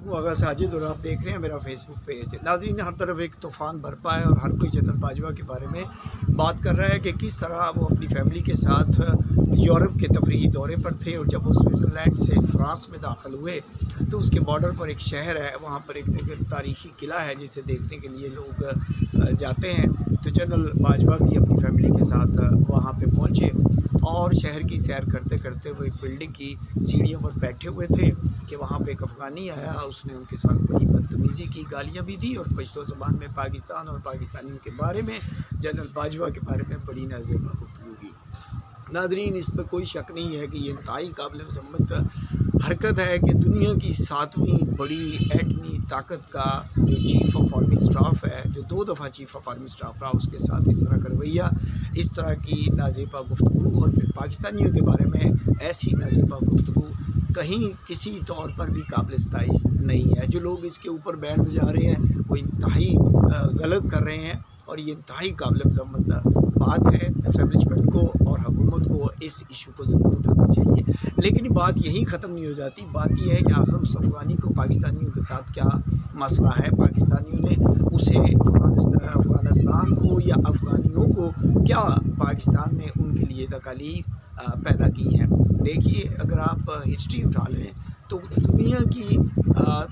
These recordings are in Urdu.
ہوں آغا ساجد اور آپ دیکھ رہے ہیں میرا فیس بک پیج۔ ناظرین، ہر طرف ایک طوفان برپا ہے اور ہر کوئی جنرل باجوہ کے بارے میں بات کر رہا ہے کہ کس طرح وہ اپنی فیملی کے ساتھ یورپ کے تفریحی دورے پر تھے، اور جب وہ سوئٹزرلینڈ سے فرانس میں داخل ہوئے تو اس کے بارڈر پر ایک شہر ہے، وہاں پر ایک تاریخی قلعہ ہے جسے دیکھنے کے لیے لوگ جاتے ہیں۔ تو جنرل باجوہ بھی اپنی فیملی کے ساتھ وہاں پہ پہنچے اور شہر کی سیر کرتے کرتے وہ ایک بلڈنگ کی سیڑھیوں پر بیٹھے ہوئے تھے کہ وہاں پہ ایک افغانی آیا، اس نے ان کے ساتھ بڑی بدتمیزی کی، گالیاں بھی دی اور پشتو زبان میں پاکستان اور پاکستانیوں کے بارے میں، جنرل باجوہ کے بارے میں بڑی نازیبا گفتگو کی۔ ناظرین، اس میں کوئی شک نہیں ہے کہ یہ انتہائی قابل مذمت حرکت ہے کہ دنیا کی 7ویں بڑی ایٹمی طاقت کا جو چیف آف آرمی اسٹاف ہے، جو 2 دفعہ چیف آف آرمی اسٹاف رہا، اس کے ساتھ اس طرح کا رویہ، اس طرح کی نازیبا گفتگو، اور پھر پاکستانیوں کے بارے میں ایسی نازیبا گفتگو کہیں کسی طور پر بھی قابل ستائش نہیں ہے۔ جو لوگ اس کے اوپر بینڈ بجا رہے ہیں وہ انتہائی غلط کر رہے ہیں، اور یہ انتہائی قابل مذمت بات ہے۔ اسٹیبلشمنٹ کو اور حکومت کو اس ایشو کو ضرور اٹھانا چاہیے، لیکن بات یہی ختم نہیں ہو جاتی۔ بات یہ ہے کہ آخر اس افغانی کو پاکستانیوں کے ساتھ کیا مسئلہ ہے، پاکستانیوں نے اسے افغانستان کو یا افغانیوں کو کیا پاکستان میں ان کے لیے تکالیف پیدا کی ہیں۔ دیکھیے، اگر آپ ہسٹری اٹھا لیں تو دنیا کی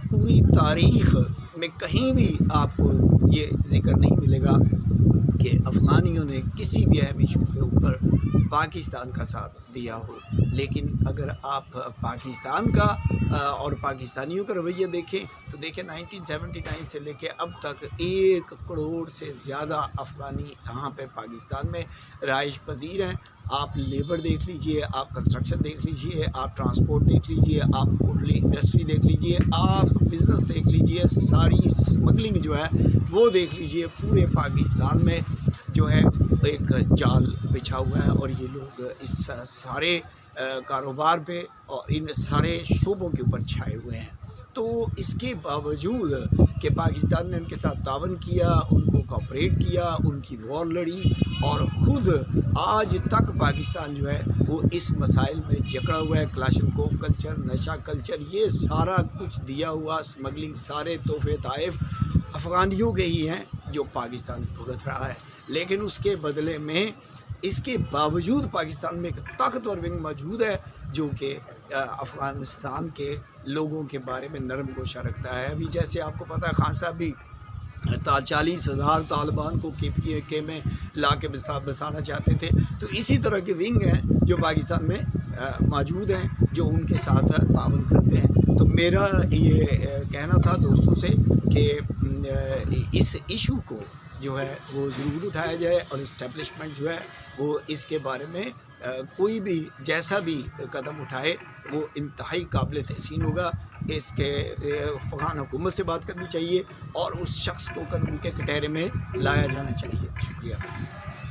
پوری تاریخ میں کہیں بھی آپ کو یہ ذکر نہیں ملے گا کہ افغانیوں نے کسی بھی اہم ایشو کے اوپر پاکستان کا ساتھ دیا ہو۔ لیکن اگر آپ پاکستان کا اور پاکستانیوں کا رویہ دیکھیں تو دیکھیں 1979 سے لے کے اب تک 1 کروڑ سے زیادہ افغانی یہاں پہ پاکستان میں رہائش پذیر ہیں۔ آپ لیبر دیکھ لیجئے، آپ کنسٹرکشن دیکھ لیجئے، آپ ٹرانسپورٹ دیکھ لیجئے، آپ ہوٹل انڈسٹری دیکھ لیجئے، آپ بزنس دیکھ لیجئے، ساری اسمگلنگ جو ہے وہ دیکھ لیجئے۔ پورے پاکستان میں جو ہے ایک جال بچھا ہوا ہے، اور یہ لوگ اس سارے کاروبار پہ اور ان سارے شعبوں کے اوپر چھائے ہوئے ہیں۔ تو اس کے باوجود کہ پاکستان نے ان کے ساتھ تعاون کیا، ان کو کوآپریٹ کیا، ان کی وار لڑی، اور خود آج تک پاکستان جو ہے وہ اس مسائل میں جکڑا ہوا ہے۔ کلاشنکوف کلچر، نشہ کلچر، یہ سارا کچھ دیا ہوا اسمگلنگ، سارے تحفے طائف افغانیوں کے ہی ہیں جو پاکستان بھگت رہا ہے۔ لیکن اس کے بدلے میں اس کے باوجود پاکستان میں ایک طاقتور ونگ موجود ہے جو کہ افغانستان کے لوگوں کے بارے میں نرم گوشہ رکھتا ہے۔ ابھی جیسے آپ کو پتہ ہے، خان صاحب بھی 40,000 طالبان کو کے میں لا کے بسانا چاہتے تھے، تو اسی طرح کے ونگ ہیں جو پاکستان میں موجود ہیں جو ان کے ساتھ تعاون کرتے ہیں۔ تو میرا یہ کہنا تھا دوستوں سے کہ اس ایشو کو جو ہے وہ ضرور اٹھایا جائے، اور اسٹیبلشمنٹ جو ہے وہ اس کے بارے میں کوئی بھی جیسا بھی قدم اٹھائے وہ انتہائی قابل تحسین ہوگا۔ اس کے افغان حکومت سے بات کرنی چاہیے اور اس شخص کو قانون کے کٹہرے میں لایا جانا چاہیے۔ شکریہ۔